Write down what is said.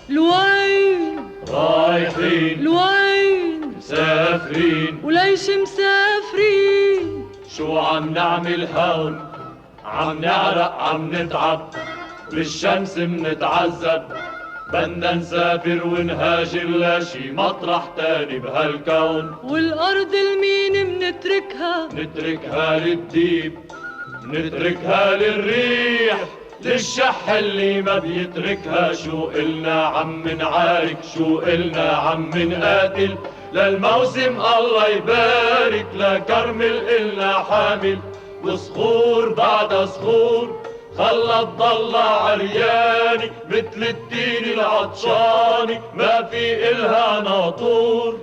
لوين رايحين لوين مسافرين وليش مسافرين؟ شو عم نعمل هون؟ عم نعرق عم نتعب بالشمس منتعذب، بدنا نسافر ونهاجر لشي مطرح تاني بهالكون. والأرض المين منتركها؟ نتركها للديب، نتركها للريح، للشح اللي ما بيتركها. شو إلنا عم نعارك، شو إلنا عم نقاتل، للموسم الله يبارك، لكرمل إلنا حامل، وصخور بعد صخور خلت ضلها عرياني، مثل التين العطشاني ما في إلها ناطور.